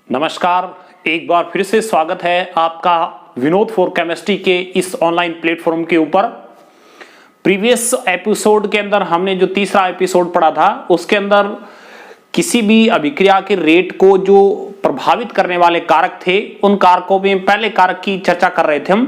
नमस्कार, एक बार फिर से स्वागत है आपका विनोद फॉर केमिस्ट्री के इस ऑनलाइन प्लेटफॉर्म के ऊपर। प्रीवियस एपिसोड के अंदर हमने जो तीसरा एपिसोड पढ़ा था उसके अंदर किसी भी अभिक्रिया के रेट को जो प्रभावित करने वाले कारक थे उन कारकों में पहले कारक की चर्चा कर रहे थे हम।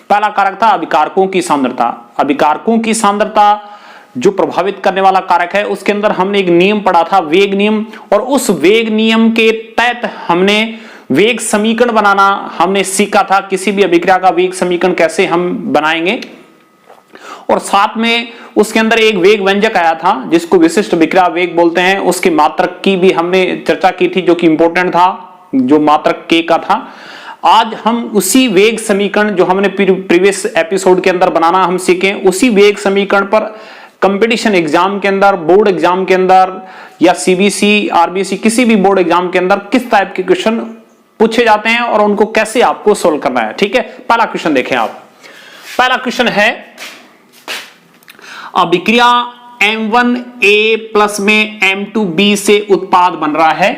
पहला कारक था अभिकारकों की सांद्रता। अभिकारकों की सांद्रता जो प्रभावित करने वाला कारक है उसके अंदर हमने एक नियम पढ़ा था, वेग नियम, और उस वेग नियम के तहत हमने वेग समीकरण बनाना हमने सीखा था। किसी भी अभिक्रिया का वेग समीकरण कैसे हम बनाएंगे, और साथ में उसके अंदर एक वेग व्यंजक आया था जिसको विशिष्ट अभिक्रिया वेग बोलते हैं। उसके मात्रक की भी हमने चर्चा की थी जो कि इंपॉर्टेंट था, जो मात्रक के का था। आज हम उसी वेग समीकरण जो हमने प्रीवियस एपिसोड के अंदर बनाना हम सीखें, उसी वेग समीकरण पर कंपटीशन एग्जाम के अंदर, बोर्ड एग्जाम के अंदर या सीबीसी, आरबीसी किसी भी बोर्ड एग्जाम के अंदर किस टाइप के क्वेश्चन पूछे जाते हैं और उनको कैसे आपको सोल्व करना है। ठीक है, पहला क्वेश्चन देखें आप। पहला क्वेश्चन है अभिक्रिया M1A प्लस में M2B से उत्पाद बन रहा है।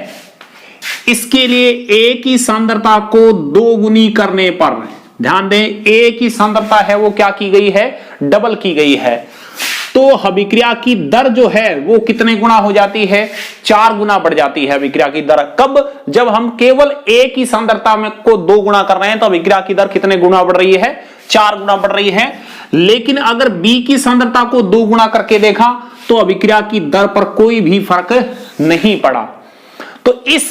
इसके लिए A की सांद्रता को दोगुनी करने पर, ध्यान दें A की सांद्रता है वो क्या की गई है, डबल की गई है। तो अभिक्रिया की दर जो है वो कितने गुना हो जाती है, 4 गुना बढ़ जाती है अभिक्रिया की दर। कब? जब हम केवल A की सांद्रता में को 2 गुना कर रहे हैं तो अभिक्रिया की दर कितने गुना बढ़ रही है, 4 गुना बढ़ रही है। लेकिन अगर B की सांद्रता को 2 गुना करके देखा तो अभिक्रिया की दर पर कोई भी फर्क नहीं पड़ा। तो इस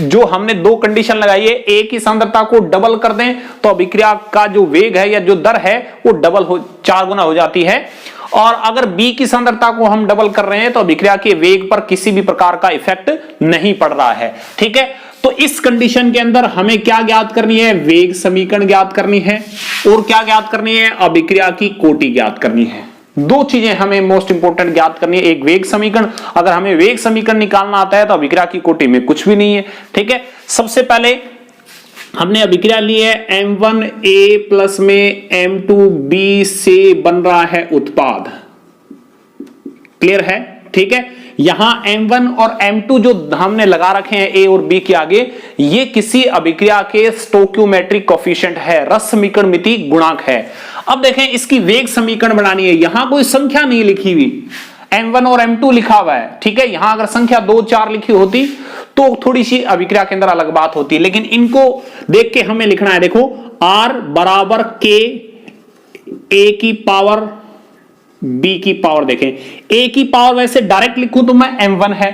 जो हमने 2 कंडीशन लगाई है, A की सांद्रता को डबल कर दें तो अभिक्रिया का जो वेग है या जो दर है वो डबल हो, 4 गुना हो जाती है। और अगर B की सांद्रता को हम डबल कर रहे हैं तो अभिक्रिया के वेग पर किसी भी प्रकार का इफेक्ट नहीं पड़ रहा है। ठीक है, तो इस कंडीशन के अंदर हमें क्या ज्ञात करनी है, वेग समीकरण ज्ञात करनी है, और क्या ज्ञात करनी है, अभिक्रिया की कोटि ज्ञात करनी है। 2 चीजें हमें मोस्ट इंपोर्टेंट ज्ञात करनी है, एक वेग समीकरण। अगर हमें वेग समीकरण निकालना आता है तो अभिक्रिया की कोटि में कुछ भी नहीं है। ठीक है, सबसे पहले हमने अभिक्रिया ली है M1A प्लस में M2B से बन रहा है उत्पाद। क्लियर है? ठीक है, यहां M1 और M2 जो हमने लगा रखे हैं A और B के आगे, ये किसी अभिक्रिया के स्टोइकियोमेट्रिक कोएफिशिएंट है, रस समीकरण मिति गुणांक है। अब देखें इसकी वेग समीकरण बनानी है, यहां कोई संख्या नहीं लिखी हुई, M1 और M2 लिखा हुआ है। ठीक है, यहां अगर संख्या 2, 4 लिखी होती तो थोड़ी सी अभिक्रिया के अंदर अलग बात होती है, लेकिन इनको देख के हमें लिखना है। देखो R बराबर K A की पावर B की पावर, देखें A की पावर वैसे डायरेक्ट लिखूं तो मैं M1 है,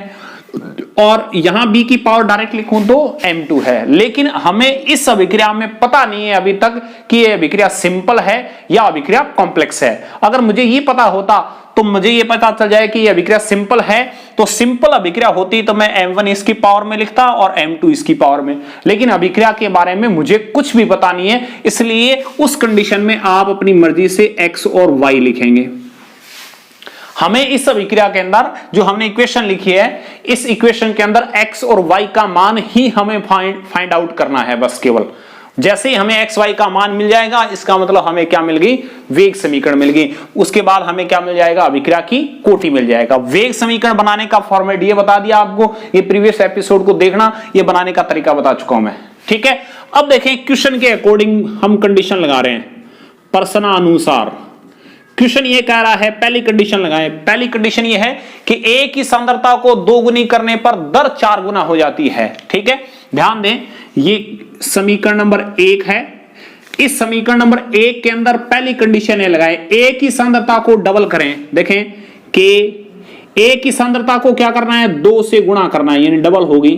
और यहां B की पावर डायरेक्ट लिखूं तो M2 है। लेकिन हमें इस अभिक्रिया में पता नहीं है अभी तक कि यह अभिक्रिया सिंपल है या अभिक्रिया कॉम्प्लेक्स है। अगर मुझे ये पता होता तो मुझे ये पता चल जाए कि यह अभिक्रिया सिंपल है, तो सिंपल अभिक्रिया होती तो मैं M1 इसकी पावर में लिखता और M2 इसकी पावर में। लेकिन अभिक्रिया के बारे में मुझे कुछ भी पता नहीं है, इसलिए उस कंडीशन में आप अपनी मर्जी से X और Y लिखेंगे। हमें इस अभिक्रिया के अंदर जो हमने इक्वेशन लिखी है, इस इक्वेशन के अंदर X और Y का मान ही हमें फाइंड आउट करना है बस। केवल जैसे ही हमें X Y का मान मिल जाएगा, इसका मतलब हमें क्या मिल गई, वेग समीकरण मिल गई। उसके बाद हमें क्या मिल जाएगा, अभिक्रिया की कोटि मिल जाएगा। वेग समीकरण बनाने का फॉर्मेट ये बता दिया आपको, ये प्रीवियस एपिसोड को देखना, ये बनाने का तरीका बता चुका हूं मैं। ठीक है, अब देखें क्वेश्चन के अकॉर्डिंग हम कंडीशन लगा रहे हैं प्रश्नानुसार। क्वेश्चन ये कह रहा है, पहली कंडीशन लगाएं। पहली कंडीशन ये है कि A की सांद्रता को 2 गुनी करने पर दर 4 गुना हो जाती है। ठीक है, ध्यान दें, ये समीकरण नंबर 1 है। इस समीकरण नंबर 1 के अंदर पहली कंडीशन ये लगाएं, A की सांद्रता को डबल करें। देखें कि A की सांद्रता को क्या करना है, 2 से गुणा करना है, यानी डबल होगी।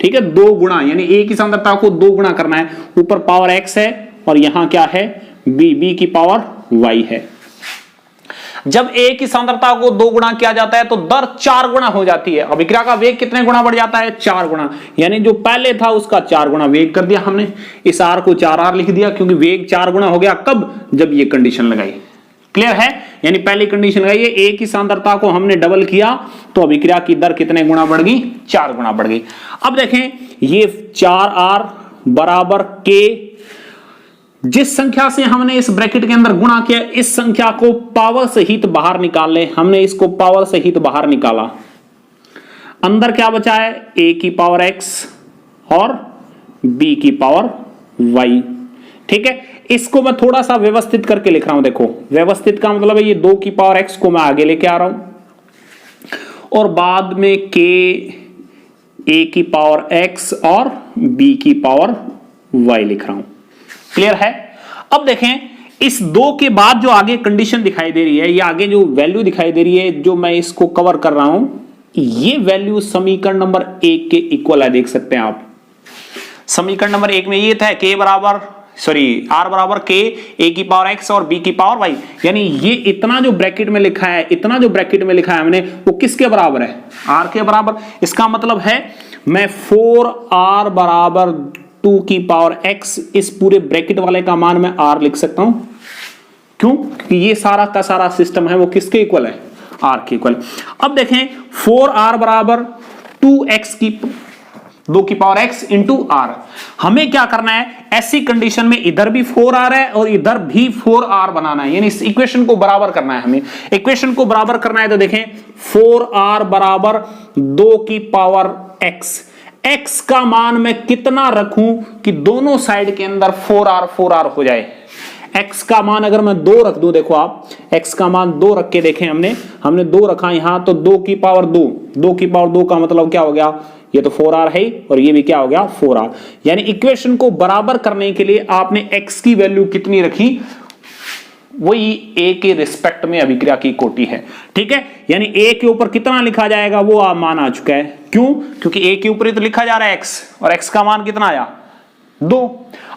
ठीक है, 2 गुणा, यानी A की सांद्रता को 2 गुणा करना है। ऊपर पावर X है और यहां क्या है, B की पावर Y है। जब A की सांद्रता को 2 गुणा किया जाता है तो दर 4 गुना हो जाती है। अभिक्रिया का वेग कितने गुना बढ़ जाता है, 4 गुना। यानी जो पहले था उसका 4 गुना वेग कर दिया हमने, इस R को 4R लिख दिया क्योंकि वेग 4 गुना हो गया। कब? जब ये कंडीशन लगाई। क्लियर है? यानी पहली कंडीशन लगाई है, A की सांद्रता को हमने डबल किया तो अभिक्रिया की दर कितने गुना बढ़ गई, 4 गुना बढ़ गई। अब देखें ये 4R बराबर K, जिस संख्या से हमने इस ब्रैकेट के अंदर गुणा किया, इस संख्या को पावर सहित बाहर निकाल ले। हमने इसको पावर सहित बाहर निकाला, अंदर क्या बचा है, A की पावर X और बी की पावर वाई। ठीक है, इसको मैं थोड़ा सा व्यवस्थित करके लिख रहा हूं। देखो, व्यवस्थित का मतलब है ये 2 की पावर एक्स को मैं आगे लेके आ रहा हूं और बाद में के ए की पावर एक्स और बी की पावर वाई लिख रहा हूं। क्लियर है? अब देखें, इस 2 के बाद जो आगे कंडीशन दिखाई दे रही है, या आगे जो वैल्यू दिखाई दे रही है, जो मैं इसको कवर कर रहा हूं, ये वैल्यू समीकरण नंबर 1 के इक्वल है। देख सकते हैं आप, समीकरण नंबर 1 में ये था के बराबर आर बराबर के ए की पावर एक्स और बी की पावर वाई। यानी ये इतना जो ब्रैकेट में लिखा है, इतना जो ब्रैकेट में लिखा है हमने, वो किसके बराबर है? आर के बराबर। इसका मतलब है मैं 4r बराबर 2 की पावर x, इस पूरे ब्रैकेट वाले का मान मैं r लिख सकता हूं। क्यों? क्योंकि ये सारा का सारा सिस्टम है वो किसके इक्वल है? r के इक्वल। अब देखें, 4r बराबर 2x की 2 की पावर x इंटू r। हमें क्या करना है? ऐसी कंडीशन में इधर भी 4r है और इधर भी 4r बनाना है, यानी इस इक्वेशन को बराबर करना है। हमें इक्वेशन को बराबर करना है तो देखें, 4r बराबर 2 की पावर x। x का मान मैं कितना रखूं कि दोनों साइड के अंदर 4r हो जाए? x का मान अगर मैं 2 रख दूं, देखो आप, x का मान 2 रख के देखें, हमने 2 रखा यहां, तो 2 की पावर 2 की पावर 2 का मतलब क्या हो गया? ये तो 4r है और ये भी क्या हो गया? 4r। यानी इक्वेशन को बराबर करने के लिए आपने x की वैल्यू कितनी रखी? वही a के रिस्पेक्ट में अभिक्रिया की कोटि है। ठीक है, यानी a के ऊपर कितना लिखा जाएगा वो आप मान आ चुका है। क्यों? क्योंकि a के ऊपर ही तो लिखा जा रहा है x, और x का मान कितना आया? 2।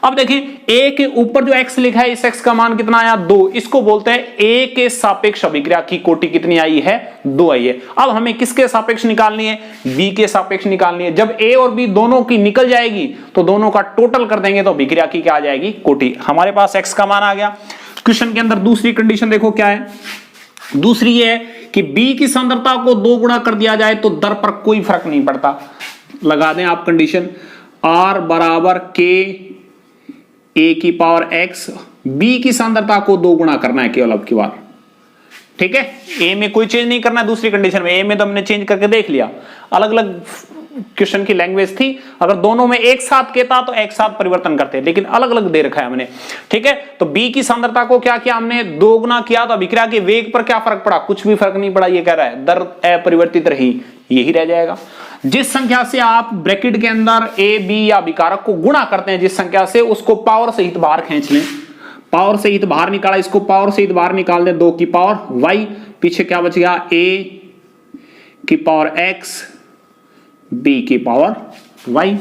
अब देखिए, a के ऊपर जो x लिखा है, इस x का मान कितना आया? 2। इसको बोलते हैं a के सापेक्ष अभिक्रिया की कोटि कितनी आई है? 2 आई है। अब हमें किसके सापेक्ष निकालनी है? b के सापेक्ष निकालनी है। जब a और b दोनों की निकल जाएगी तो दोनों का टोटल कर देंगे तो अभिक्रिया की क्या आ जाएगी? कोटि। हमारे पास x का मान आ गया। क्वेश्चन के अंदर दूसरी कंडीशन देखो क्या है। दूसरी ये है कि b की सांद्रता को 2 गुणा कर दिया जाए तो दर पर कोई फर्क नहीं पड़ता। लगा दें आप कंडीशन, r बराबर के ए की पावर x, b की सांद्रता को 2 गुणा करना है केवल अब की बार। ठीक है, a में कोई चेंज नहीं करना है। दूसरी कंडीशन में a में तो हमने चेंज करके देख लिया, अलग अलग क्वेश्चन की लैंग्वेज थी। अगर दोनों में एक साथ कहता तो एक साथ परिवर्तन करते, लेकिन अलग अलग दे रखा है हमने। ठीक है, तो b की सांद्रता को क्या किया हमने? 2 गुना किया, तो अभिक्रिया के वेग पर क्या फर्क पड़ा? कुछ भी फर्क नहीं पड़ा। ये कह रहा है दर अपरिवर्तित रही, यही रह जाएगा। जिस संख्या से आप ब्रैकेट के अंदर a b या अभिकारक को गुणा करते हैं, जिस संख्या से, उसको पावर सहित बाहर खींच लें। पावर सहित बाहर निकाला, इसको पावर सहित बाहर निकाल दें, 2 की पावर y। पीछे क्या बच गया? a की पावर x, b की पावर y।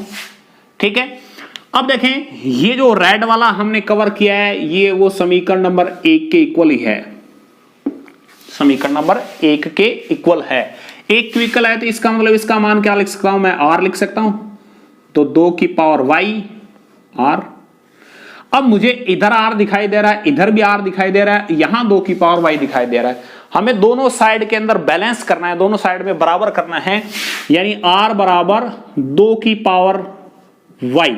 ठीक है, अब देखें, ये जो रेड वाला हमने कवर किया है, ये वो समीकरण नंबर 1 के इक्वल ही है। समीकरण नंबर 1 के इक्वल है। 1 के इक्वल है तो इसका मतलब इसका मान क्या लिख सकता हूं मैं? r लिख सकता हूं। तो 2 की पावर y r। अब मुझे इधर r दिखाई दे रहा है, इधर भी r दिखाई दे रहा है, यहां 2 की पावर y दिखाई दे रहा है। हमें दोनों साइड के अंदर बैलेंस करना है, दोनों साइड में बराबर करना है। यानी r बराबर 2 की पावर y।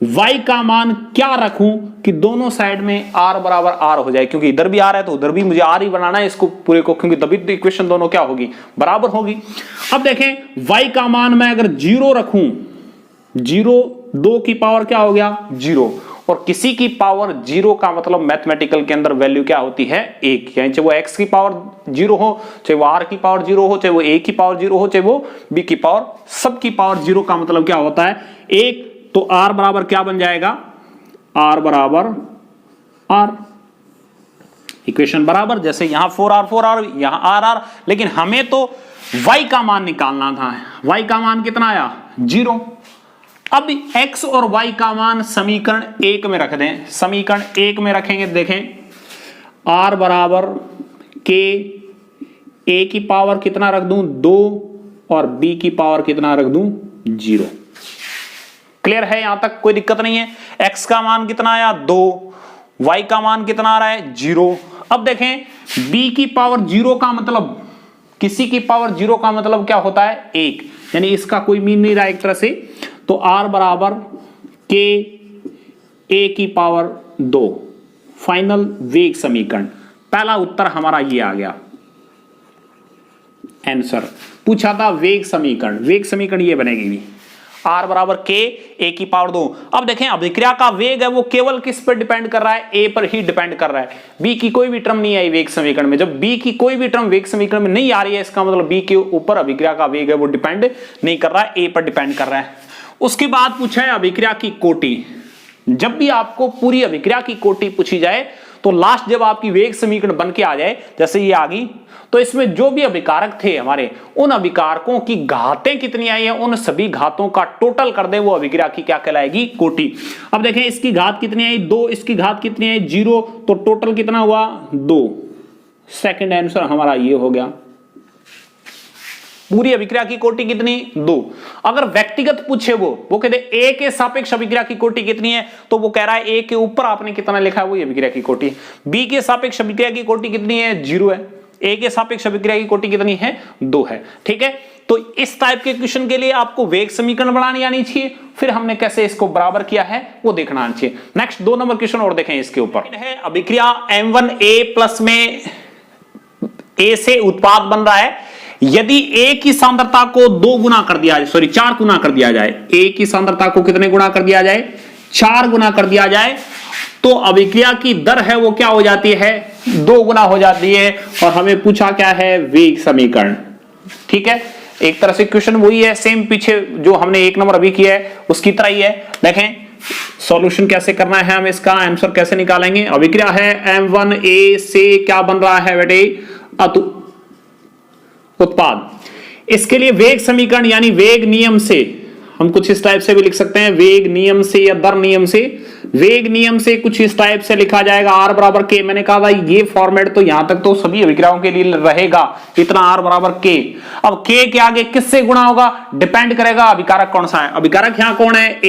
y का मान क्या रखूं कि दोनों साइड में r बराबर r हो जाए? क्योंकि इधर भी r है तो उधर भी मुझे r ही बनाना है इसको पूरे को, क्योंकि तभी तो इक्वेशन दोनों क्या होगी? बराबर होगी। अब देखें, y का मान मैं अगर 0 रखूं, 0, 2 की पावर क्या हो गया? 0। और किसी की पावर 0 का मतलब मैथमेटिकल के अंदर वैल्यू क्या होती है? 1। यानी चाहे वो x की पावर 0 हो, चाहे वो r की पावर 0 हो, चाहे वो a की पावर 0 हो, चाहे वो b की पावर, सब की पावर 0 का मतलब क्या होता है? 1। तो r बराबर क्या बन जाएगा? r बराबर r। इक्वेशन बराबर, जैसे यहां 4r यहां r, लेकिन हमें तो y का मान निकालना था। y का मान कितना आया? 0। अब x और y का मान समीकरण 1 में रख दें। समीकरण 1 में रखेंगे, देखें, r बराबर के a की पावर कितना रख दूं? 2, और b की पावर कितना रख दूं? 0। क्लियर है? यहां तक कोई दिक्कत नहीं है। x का मान कितना आया? 2, y का मान कितना आ रहा है? 0। अब देखें, b की पावर 0 का मतलब, किसी की पावर 0 का मतलब क्या होता है? 1। यानी इसका कोई मीन नहीं रहा एक तरह से। तो r बराबर के a की पावर 2। फाइनल वेग समीकरण, पहला उत्तर हमारा ये आ गया। आंसर पूछा था वेग समीकरण, वेग समीकरण ये बनेगी भी। r बराबर k a की पावर 2। अब देखें अभिक्रिया का वेग है वो केवल किस पर डिपेंड कर रहा है, a पर ही डिपेंड कर रहा है। b की कोई भी टर्म नहीं आई वेग समीकरण में। जब b की कोई भी टर्म वेग समीकरण में नहीं आ रही है, इसका मतलब b के ऊपर अभिक्रिया का वेग है वो डिपेंड नहीं कर रहा है, a पर डिपेंड कर रहा है। उसके बाद पूछा है अभिक्रिया की कोटि। जब भी आपको पूरी अभिक्रिया की कोटि पूछी जाए तो लास्ट जब आपकी वेग समीकरण बन के आ जाए, जैसे ये आ गई, तो इसमें जो भी अभिकारक थे हमारे, उन अभिकारकों की घातें कितनी आई है, उन सभी घातों का टोटल कर दे, वो अभिक्रिया की क्या कहलाएगी, कोटि। अब देखें इसकी घात कितनी आई 2, इसकी घात कितनी आई 0, तो टोटल कितना हुआ 2। सेकंड आंसर हमारा ये हो गया। पूरी अभिक्रिया की कोटि कितनी 2। अगर व्यक्तिगत पूछे वो कहते ए के सापेक्ष अभिक्रिया की कोटि कितनी है, तो वो कह रहा है ए के ऊपर आपने कितना लिखा है वो अभिक्रिया की कोटि। बी के सापेक्ष अभिक्रिया की कोटि कितनी है 0 है। ए के सापेक्ष अभिक्रिया की कोटि कितनी है 2 है। ठीक है, तो इस टाइप के क्वेश्चन के लिए आपको वेग समीकरण बनानी आनी चाहिए, फिर हमने कैसे इसको बराबर किया है वो देखना आना चाहिए। नेक्स्ट 2 नंबर क्वेश्चन और देखें इसके ऊपर है अभिक्रिया M1A प्लस में A से उत्पाद बन रहा है। यदि A की सांद्रता को 2 गुना कर दिया जाए, सॉरी 4 गुना कर दिया जाए, A की सांद्रता को कितने गुना कर दिया जाए 4 गुना कर दिया जाए, तो अभिक्रिया की दर है वो क्या हो जाती है 2 गुना हो जाती है। और हमें पूछा क्या है वेग समीकरण। ठीक है, एक तरह से क्वेश्चन वही है, सेम पीछे जो हमने 1 नंबर अभी किया है उसकी तरह ही है। देखें सॉल्यूशन कैसे करना है, हम इसका आंसर कैसे निकालेंगे। अभिक्रिया है M1A से क्या बन रहा है बेटे उत्पाद। इसके लिए वेग समीकरण यानी वेग नियम से हम कुछ इस टाइप से भी लिख सकते हैं, वेग नियम से या दर नियम से। वेग नियम से कुछ इस टाइप से लिखा जाएगा r बराबर k। मैंने कहा भाई ये फॉर्मेट तो यहां तक तो सभी अभिक्रियाओं के लिए रहेगा, इतना r बराबर k। अब k के आगे किससे गुणा होगा, डिपेंड करेगा अभिकारक कौन सा है। अभिकारक यहां कौन है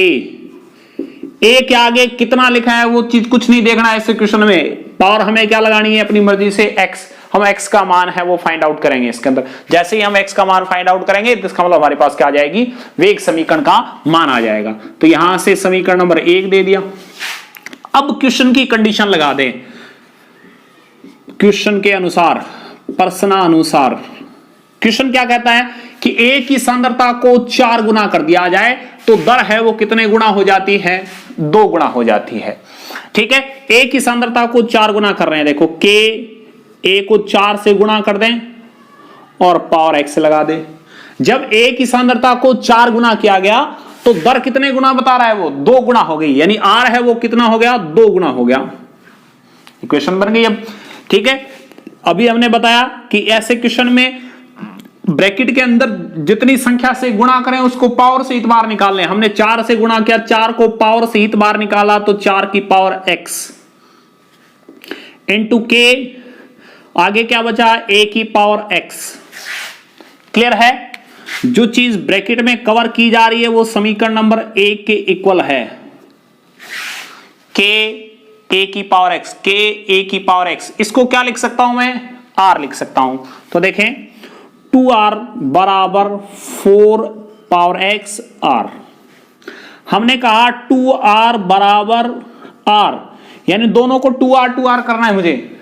a के आगे कितना लिखा है वो चीज कुछ नहीं देखना है इस क्वेश्चन में। पावर हमें क्या लगानी है अपनी मर्जी से x, हम x का मान है वो फाइंड आउट करेंगे इसके अंदर। जैसे ही हम x का मान फाइंड आउट करेंगे तो इसका मतलब हमारे पास क्या आ जाएगी वेग समीकरण का मान आ जाएगा। तो यहां से समीकरण नंबर 1 दे दिया। अब क्वेश्चन की कंडीशन लगा दें, क्वेश्चन के अनुसार, प्रश्नानुसार। क्वेश्चन क्या कहता है कि A की सांद्रता को 4 गुना कर दिया जाए तो दर है वो कितने गुना हो जाती है 2 गुना हो जाती है। ठीक है, A की सांद्रता को 4 गुना कर रहे हैं, देखो K A को 4 से गुणा कर दें और पावर x लगा दें। जब A की सांद्रता को 4 गुना किया गया तो दर कितने गुना बता रहा है वो 2 गुना हो गई, यानी R है वो कितना हो गया 2 गुना हो गया। इक्वेशन बन गई अब। ठीक है, अभी हमने बताया कि ऐसे क्वेश्चन में ब्रैकेट के अंदर जितनी संख्या से गुणा करें उसको पावर सहित बाहर निकाल लें। हमने 4 से गुणा किया, 4 को पावर सहित बाहर निकाला तो 4 की पावर x इंटू k, आगे क्या बचा a की पावर x। क्लियर है, जो चीज ब्रैकेट में कवर की जा रही है वो समीकरण नंबर 1 के इक्वल है। k a की पावर x, k a की पावर x, इसको क्या लिख सकता हूं मैं r लिख सकता हूं। तो देखें 2r बराबर 4 पावर x r। हमने कहा 2r बराबर r, यानी दोनों को 2r करना है मुझे।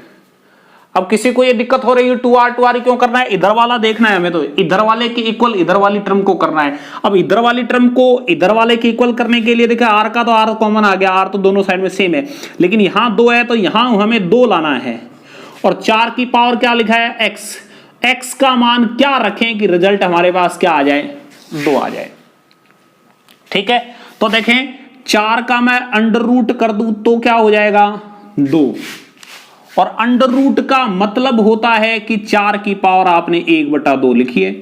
अब किसी को ये दिक्कत हो रही है 2r क्यों करना है, इधर वाला देखना है हमें, तो इधर वाले के इक्वल इधर वाली टर्म को करना है। अब इधर वाली टर्म को इधर वाले के इक्वल करने के लिए देखा r का तो r कॉमन आ गया, r तो दोनों साइड में सेम है, लेकिन यहां 2 है तो यहां हमें 2 लाना है। और 4 की पावर क्या लिखा है x का मान क्या रखें कि रिजल्ट हमारे पास क्या आ जाए 2 आ जाए। ठीक है, तो देखें 4 का मैं अंडर रूट कर दूं तो क्या हो जाएगा 2, और अंडर रूट का मतलब होता है कि 4 की पावर आपने 1/2 लिखी है।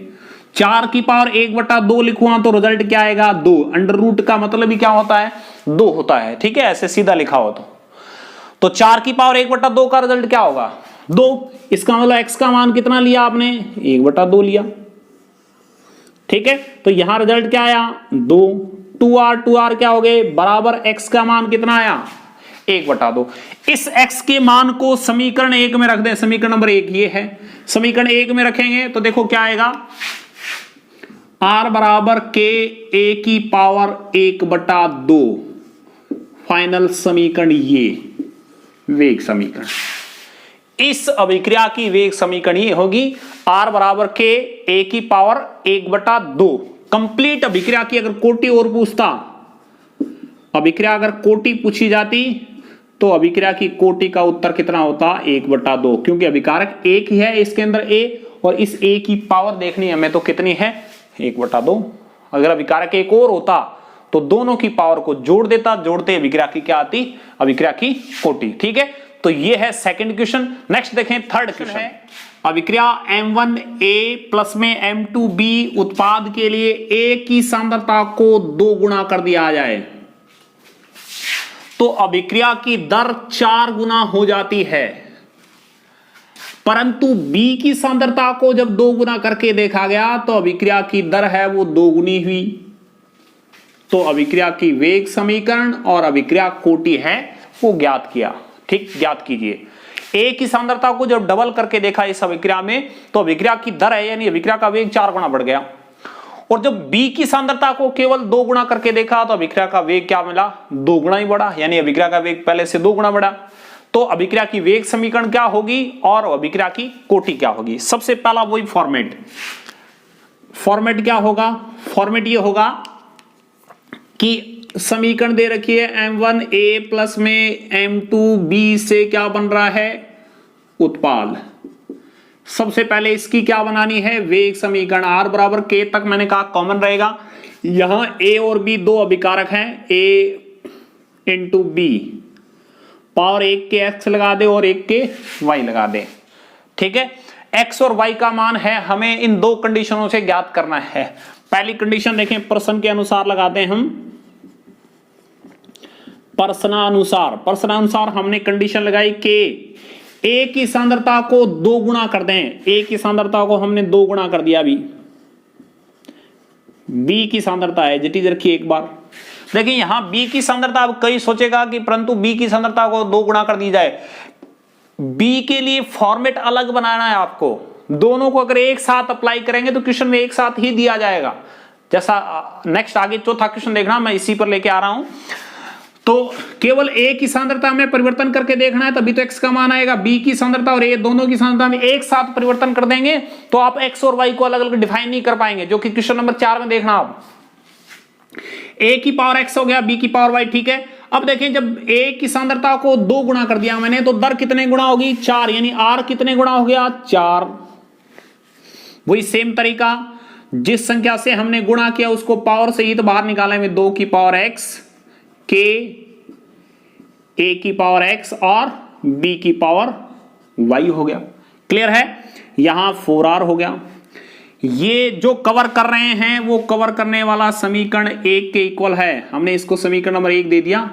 4 की पावर 1/2 लिखूंगा तो रिजल्ट क्या आएगा 2। अंडर रूट का मतलब ही क्या होता है 2 होता है। ठीक है, ऐसे सीधा लिखा हो तो 4 की पावर 1/2 का रिजल्ट क्या होगा 2। इसका मतलब x का मान कितना लिया आपने 1/2 लिया। ठीक है, तो यहां रिजल्ट क्या आया 2। 2r क्या हो गए बराबर x का मान कितना आया 1/2। इस x के मान को समीकरण 1 में रख दें, समीकरण नंबर 1 ये है। समीकरण 1 में रखेंगे तो देखो क्या आएगा r बराबर k a की पावर 1/2। फाइनल समीकरण ये वेग समीकरण, इस अभिक्रिया की वेग समीकरण ये होगी r बराबर k a की पावर 1/2। कंप्लीट अभिक्रिया की अगर कोटि और पूछता, अभिक्रिया अगर कोटि पूछी जाती तो अभिक्रिया की कोटि का उत्तर कितना होता 1/2, क्योंकि अभिकारक एक ही है इसके अंदर a, और इस a की पावर देखनी हमें तो कितनी है 1/2। अगर अभिकारक एक और होता तो दोनों की पावर को जोड़ देता, जोड़ते अभिक्रिया की क्या आती, अभिक्रिया की कोटि। ठीक है, तो ये है सेकंड क्वेश्चन। नेक्स्ट देखें थर्ड क्वेश्चन है, अभिक्रिया M1A प्लस में M2B उत्पाद के लिए A की सांद्रता को 2 गुना कर दिया जाए तो अभिक्रिया की दर 4 गुना हो जाती है, परंतु B की सांद्रता को जब 2 गुना करके देखा गया तो अभिक्रिया की दर है वो 2 गुनी हुई। तो अभिक्रिया की वेग समीकरण और अभिक्रिया कोटि है वो ज्ञात किया। ठीक, ज्ञात कीजिए। A की सांद्रता को जब डबल करके देखा इस अभिक्रिया में तो अभिक्रिया की दर है यानी अभिक्रिया का वेग 4 गुना बढ़ गया, और जब B की सांद्रता को केवल 2 गुना करके देखा तो अभिक्रिया का वेग क्या मिला, 2 गुना ही बढ़ा, यानी अभिक्रिया का वेग पहले से 2 गुना बढ़ा। तो अभिक्रिया की वेग समीकरण क्या होगी और अभिक्रिया की कोटि क्या होगी। सबसे पहला वही फॉर्मेट क्या होगा, फॉर्मेट ये होगा कि समीकरण दे रखी है M1A प्लस में M2B से क्या बन रहा है, उत्पाद। सबसे पहले इसकी क्या बनानी है, वेग समीकरण। R बराबर K तक मैंने कहा कॉमन रहेगा। यहां A और B दो अभिकारक हैं, A इंटू B, पावर एक के x लगा दे और एक के y लगा दे। ठीक है, x और y का मान है हमें इन दो कंडीशनों से ज्ञात करना है। पहली कंडीशन देखें, प्रश्न के अनुसार लगाते हैं हम, प्रश्नानुसार हमने कंडीशन लगाई कि A की सांद्रता को 2 गुना कर दें। A की सांद्रता को हमने 2 गुना कर दिया। अभी B की सांद्रता है, जटी रखिए एक बार। देखिए यहां B की सांद्रता, अब कई सोचेगा कि परंतु B की सांद्रता को 2 गुना कर दी जाए। B के लिए फॉर्मेट अलग बनाना है आपको। दोनों को अगर एक साथ अप्लाई करेंगे तो क्वेश्चन में एक साथ ही दिया जाएगा। जैसा नेक्स्ट आगे चौथा क्वेश्चन देखना, मैं इसी पर लेके आ रहा हूं। तो केवल A की सांद्रता में परिवर्तन करके देखना है, तभी तो x का मान आएगा। B की सांद्रता और A दोनों की सांद्रता में एक साथ परिवर्तन कर देंगे तो आप x और y को अलग अलग डिफाइन नहीं कर पाएंगे, जो कि क्वेश्चन नंबर 4 में देखना। आप A की पावर x हो गया, B की पावर y। ठीक है, अब देखें जब A की सांद्रता को 2 गुना कर दिया मैंने तो दर कितने गुना होगी, 4, यानी R कितने गुना हो गया, 4। वही सेम तरीका, जिस संख्या से हमने गुणा किया उसको पावर से ही तो बाहर निकाले में 2 की पावर x के A की पावर x और B की पावर y हो गया। क्लियर है, यहां 4R हो गया। ये जो कवर कर रहे हैं वो कवर करने वाला समीकरण 1 के इक्वल है। हमने इसको समीकरण नंबर 1 दे दिया,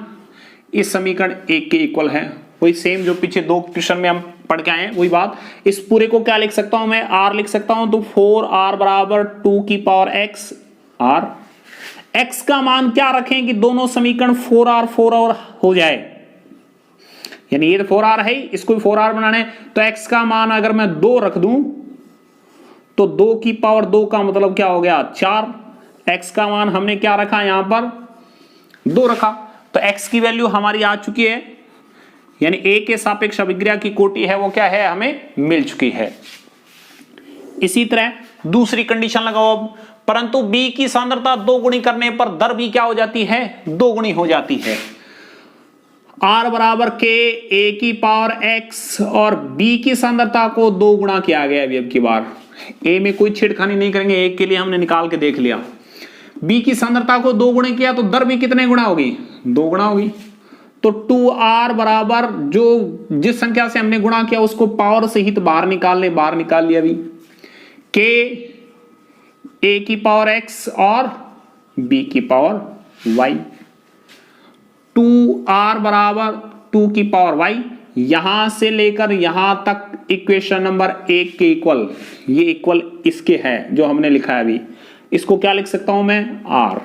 इस समीकरण 1 के इक्वल है। वही सेम जो पीछे 2 क्वेश्चन में हम पढ़ के आए हैं वही बात। इस पूरे को क्या लिख सकता हूं मैं, R लिख सकता हूं। तो 4R बराबर 2 की पावर x R। x का मान क्या रखें कि दोनों समीकरण 4R 4R हो जाए, यानी ये तो 4R है, इसको भी 4R बनाना है। तो x का मान अगर मैं 2 रख दूं तो 2 की पावर 2 का मतलब क्या हो गया, 4। x का मान हमने क्या रखा, यहां पर 2 रखा, तो x की वैल्यू हमारी आ चुकी है, यानी A के सापेक्ष अभिक्रिया की कोटि है वो क्या है, हमें मिल चुकी है। इसी तरह दूसरी कंडीशन लगाओ अब, परंतु B की सांद्रता 2 गुणी करने पर दर भी क्या हो जाती है, 2 गुणी हो जाती है। R बराबर K, A की पावर x और B की सांद्रता को 2 गुणा किया गया। अभी अब की बार A में कोई छेड़खानी नहीं करेंगे, एक के लिए हमने निकाल के देख लिया। B की सांद्रता को 2 गुणे किया तो दर भी कितने गुणा होगी, 2 गुणा होगी। तो 2R बराबर जो जिस संख्या से हमने गुणा किया उसको पावर सहित बाहर निकाल ले, बाहर निकाल लिया। अभी K A की पावर x और B की पावर y। 2R बराबर 2 की पावर y, यहां से लेकर यहां तक इक्वेशन नंबर 1 के इक्वल, ये इक्वल इसके है जो हमने लिखा है। अभी इसको क्या लिख सकता हूं मैं, R।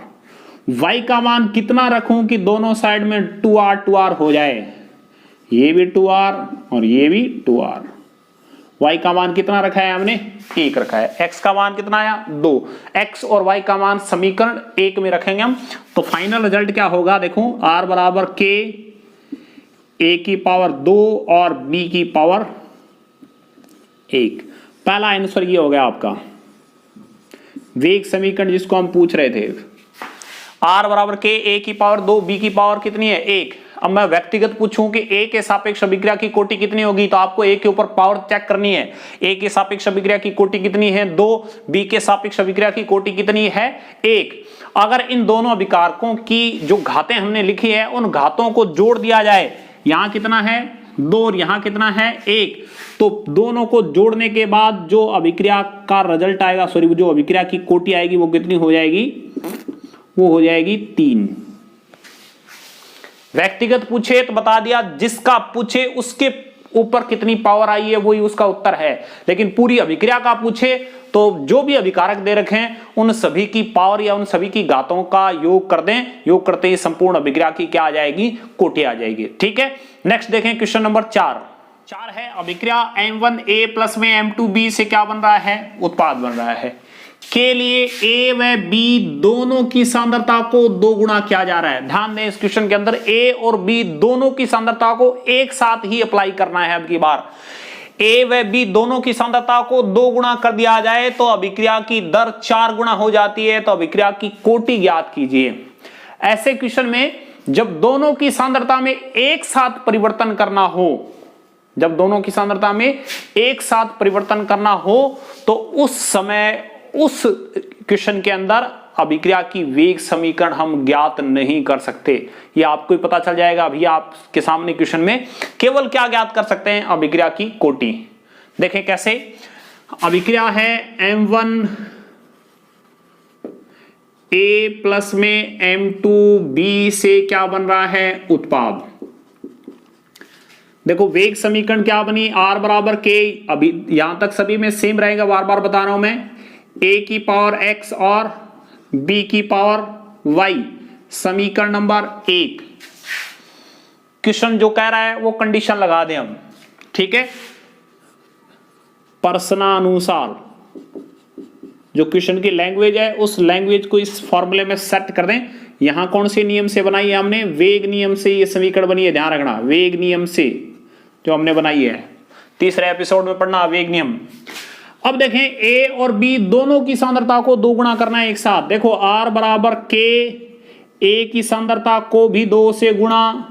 y का मान कितना रखूं कि दोनों साइड में 2R 2R हो जाए, ये भी 2R और ये भी 2R। y का मान कितना रखा है हमने, 1 रखा है। x का मान कितना आया, 2। x और y का मान समीकरण 1 में रखेंगे हम, तो फाइनल रिजल्ट क्या होगा, देखो r बराबर k, a की पावर 2 और b की पावर 1। पहला आंसर ये हो गया आपका। वेग समीकरण जिसको हम पूछ रहे थे, r बराबर k, a की पावर 2, b की पावर कितनी है 1। अब मैं व्यक्तिगत पूछूं कि a के सापेक्ष अभिक्रिया की कोटि कितनी होगी, तो आपको a के ऊपर पावर चेक करनी है। a के सापेक्ष अभिक्रिया की कोटि कितनी है 2, b के सापेक्ष अभिक्रिया की कोटि कितनी है 1। अगर इन दोनों अभिकारकों की जो घातें हमने लिखी है उन घातों को जोड़ दिया जाए, यहां कितना है 2 और यहां कितना है 1, तो दोनों को जोड़ने के बाद जो अभिक्रिया का रिजल्ट आएगा, सॉरी जो अभिक्रिया की कोटि आएगी वो कितनी हो जाएगी, वो हो जाएगी 3। व्यक्तिगत पूछे तो बता दिया, जिसका पूछे उसके ऊपर कितनी पावर आई है वही उसका उत्तर है। लेकिन पूरी अभिक्रिया का पूछे तो जो भी अभिकारक दे रखे हैं उन सभी की पावर या उन सभी की घातों का योग कर दें, योग करते ही संपूर्ण अभिक्रिया की क्या आ जाएगी, कोटि आ जाएगी। ठीक है, नेक्स्ट देखें क्वेश्चन नंबर 4 है अभिक्रिया M1A प्लस में M2B से क्या बन रहा है, उत्पाद बन रहा है। के लिए A व B दोनों की सांद्रता को 2 गुना किया जा रहा है। ध्यान दें इस क्वेश्चन के अंदर A और B दोनों की सांद्रता को एक साथ ही अप्लाई करना है। अब की बार A व B दोनों की सांद्रता को 2 गुना कर दिया जाए तो अभिक्रिया की दर 4 गुना हो जाती है। तो अभिक्रिया की कोटि ज्ञात कीजिए। ऐसे क्वेश्चन में जब दोनों की सांद्रता में एक साथ परिवर्तन करना हो, जब दोनों की सांद्रता में एक साथ परिवर्तन करना हो तो उस समय उस क्वेश्चन के अंदर अभिक्रिया की वेग समीकरण हम ज्ञात नहीं कर सकते। ये आपको ही पता चल जाएगा। अभी आपके सामने क्वेश्चन में केवल क्या ज्ञात कर सकते हैं, अभिक्रिया की कोटि। देखें कैसे, अभिक्रिया है M1A प्लस में M2B से क्या बन रहा है, उत्पाद। देखो वेग समीकरण क्या बनी, R बराबर K, अभी यहां तक सभी में सेम रहेगा, बार बार बता रहा हूं मैं, A की पावर X और B की पावर Y। समीकरण नंबर 1। क्वेश्चन जो कह रहा है वो कंडीशन लगा दें हम, ठीक है, प्रश्नानुसार जो क्वेश्चन की लैंग्वेज है उस लैंग्वेज को इस फॉर्मूले में सेट कर दें। यहां कौन से नियम से बनाई है हमने, वेग नियम से ये समीकरण बनी है, ध्यान रखना, वेग नियम से जो हमने बनाई है, तीसरे एपिसोड में पढ़ना वेग नियम। अब देखें A और B दोनों की सांद्रता को 2 गुना करना है एक साथ। देखो R बराबर K, A की सांद्रता को भी 2 से गुणा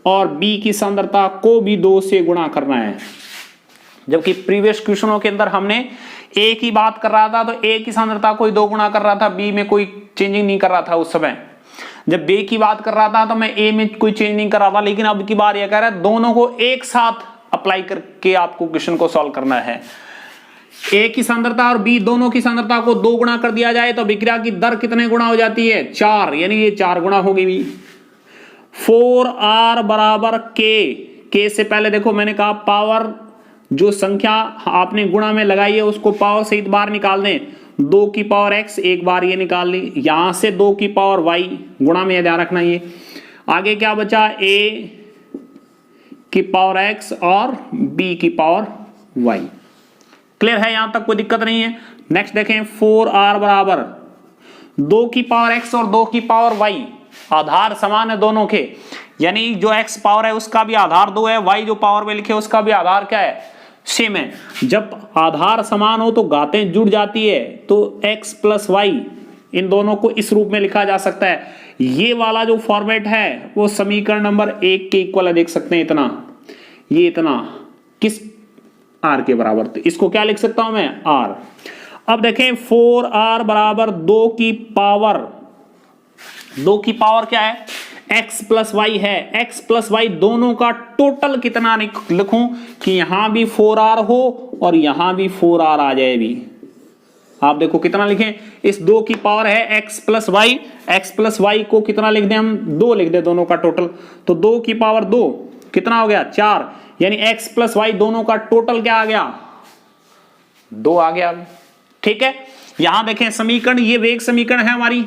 और B की सांद्रता को भी 2 से गुणा करना है। जबकि प्रीवियस क्वेश्चनों के अंदर हमने A की बात कर रहा था तो A की सांद्रता को 2 गुना कर रहा था, B में कोई चेंजिंग नहीं कर रहा था उस समय। जब B की बात कर रहा था तो मैं A में कोई चेंज नहीं कर रहा था। लेकिन अब की बार यह कह रहा है दोनों को एक साथ अप्लाई करके आपको क्वेश्चन को सॉल्व करना है। A की सांद्रता और B दोनों की सांद्रता को 2 गुना कर दिया जाए तो अभिक्रिया की दर कितने गुना हो जाती है, 4, यानी ये 4 गुना होगी भी। 4R बराबर K से पहले देखो मैंने कहा पावर जो संख्या आपने गुणा में लगाई है उसको पावर सहित बाहर निकाल दें। 2 की पावर X एक बार ये निकाल ली, यहां से 2 की पावर Y गुणा में ध्यान रखना। ये आगे क्या बचा, A की पावर X और B की पावर Y। क्लियर है, यहां तक कोई दिक्कत नहीं है। नेक्स्ट देखें 4R बराबर 2 की पावर X और 2 की पावर Y, आधार समान है दोनों के, यानी जो X पावर है उसका भी आधार 2 है, Y जो पावर में लिखे उसका भी आधार क्या है, सेम है। जब आधार समान हो तो घातें जुड़ जाती है, तो X प्लस Y इन दोनों को इस रूप में लिखा जा सकता है। ये वाला जो फॉर्मेट है वो समीकरण नंबर 1 के इक्वल है, देख सकते हैं इतना, ये इतना किस R के बराबर, तो इसको क्या लिख सकता हूं मैं, R। अब देखें 4R बराबर 2 की पावर क्या है, X प्लस Y है। X प्लस Y दोनों का टोटल कितना लिखूं कि यहां भी 4R हो और यहां भी 4R आ जाए भी। आप देखो कितना लिखें, इस 2 की पावर है X plus Y, X plus Y को कितना लिख दें हम, 2 लिख दें दोनों का टोटल, तो 2 की पावर 2 कितना हो गया, 4, यानी X प्लस Y दोनों का टोटल क्या आ गया, 2 आ गया। ठीक है, यहां देखें समीकरण, ये वेग समीकरण है हमारी।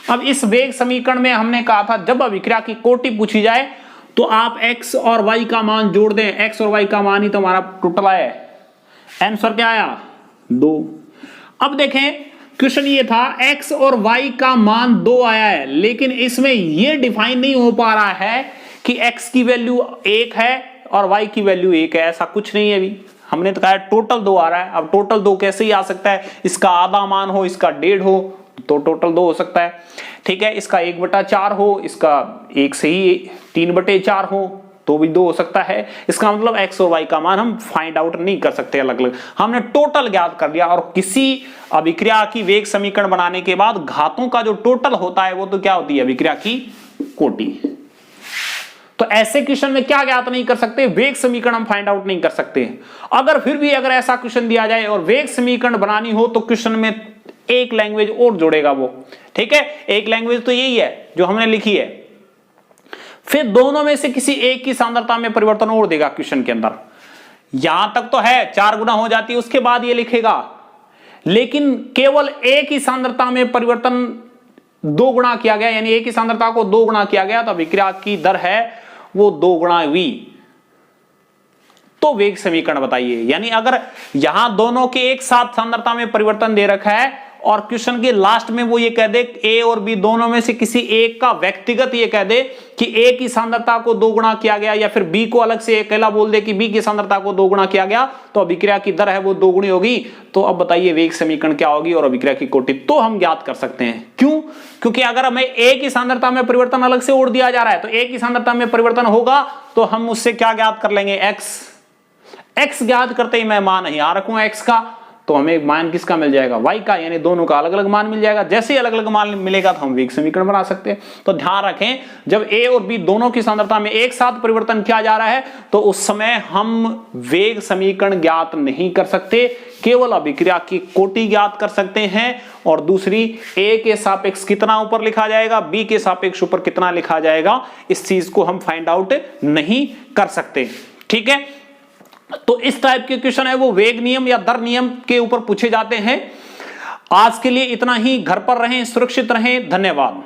अब इस वेग समीकरण में हमने कहा था जब अभिक्रिया की कोटि पूछी जाए तो आप X और Y का मान जोड़ दें। X और Y का मान ही तो हमारा टोटल आया है, आंसर क्या आया, 2। अब देखें क्वेश्चन ये था X और Y का मान 2 आया है, लेकिन इसमें यह डिफाइन नहीं हो पा रहा है कि X की वैल्यू 1 है और Y की वैल्यू 1 है, ऐसा कुछ नहीं है अभी। हमने तो कहा टोटल 2 आ रहा है। अब टोटल 2 कैसे ही आ सकता है, इसका आधा मान हो, इसका 1.5 हो तो टोटल 2 हो सकता है। ठीक है, इसका 1/4 हो, इसका 1 से ही 3/4 हो तो भी 2 हो सकता है। इसका मतलब x और y का मान हम फाइंड आउट नहीं कर सकते अलग अलग, हमने टोटल ज्ञात कर लिया। और किसी अभिक्रिया की वेग समीकरण बनाने के बाद घातों का जो टोटल होता है वो तो क्या होती है, अभिक्रिया की कोटि। तो ऐसे क्वेश्चन में क्या ज्ञात नहीं कर सकते, वेग समीकरण हम फाइंड आउट नहीं कर सकते। अगर फिर भी अगर ऐसा क्वेश्चन दिया जाए और वेग समीकरण बनानी हो तो क्वेश्चन में एक लैंग्वेज और जोड़ेगा वो। ठीक है, एक लैंग्वेज तो यही है जो हमने लिखी है, फिर दोनों में से किसी एक की सांद्रता में परिवर्तन और देगा क्वेश्चन के अंदर। यहां तक तो है 4 गुना हो जाती है, उसके बाद ये लिखेगा, लेकिन केवल एक ही सांद्रता में परिवर्तन 2 गुना किया गया, यानी एक ही सांद्रता को 2 गुना किया गया तो अभिक्रिया की दर है वो 2 गुना v। तो वेग समीकरण बताइए। यानी अगर यहां दोनों के एक साथ सांद्रता में परिवर्तन दे रखा है और क्वेश्चन के लास्ट में वो ये कह दे a और b दोनों में से किसी एक का व्यक्तिगत ये कह दे कि a की सांद्रता को 2 गुना किया गया, या फिर b को अलग से अकेला बोल दे कि b की सांद्रता को 2 गुना किया गया, तो अभिक्रिया की दर है वो 2 गुनी होगी। तो अब बताइए वेग समीकरण क्या होगी और अभिक्रिया की कोटि तो हम ज्ञात कर सकते हैं। क्यों? क्योंकि अगर हमें a की सांद्रता में परिवर्तन अलग से और दिया जा रहा है तो a की सांद्रता में परिवर्तन होगा तो हम उससे क्या ज्ञात कर लेंगे, x ज्ञात करते ही मैं मान यहां रखूं x का, तो हमें मान किसका मिल जाएगा, y का, यानी दोनों का अलग अलग मान मिल जाएगा। जैसे ही अलग अलग मान मिलेगा तो हम वेग समीकरण बना सकते हैं। तो ध्यान रखें, जब a और b दोनों की सांद्रता में एक साथ परिवर्तन किया जा रहा है तो उस समय हम वेग समीकरण ज्ञात नहीं कर सकते, केवल अभिक्रिया की कोटि ज्ञात कर सकते हैं। और दूसरी, a के सापेक्ष कितना ऊपर लिखा जाएगा, b के सापेक्ष ऊपर कितना लिखा जाएगा, इस चीज को हम फाइंड आउट नहीं कर सकते। ठीक है, तो इस टाइप के क्वेश्चन है वो वेग नियम या दर नियम के ऊपर पूछे जाते हैं। आज के लिए इतना ही, घर पर रहें, सुरक्षित रहें, धन्यवाद।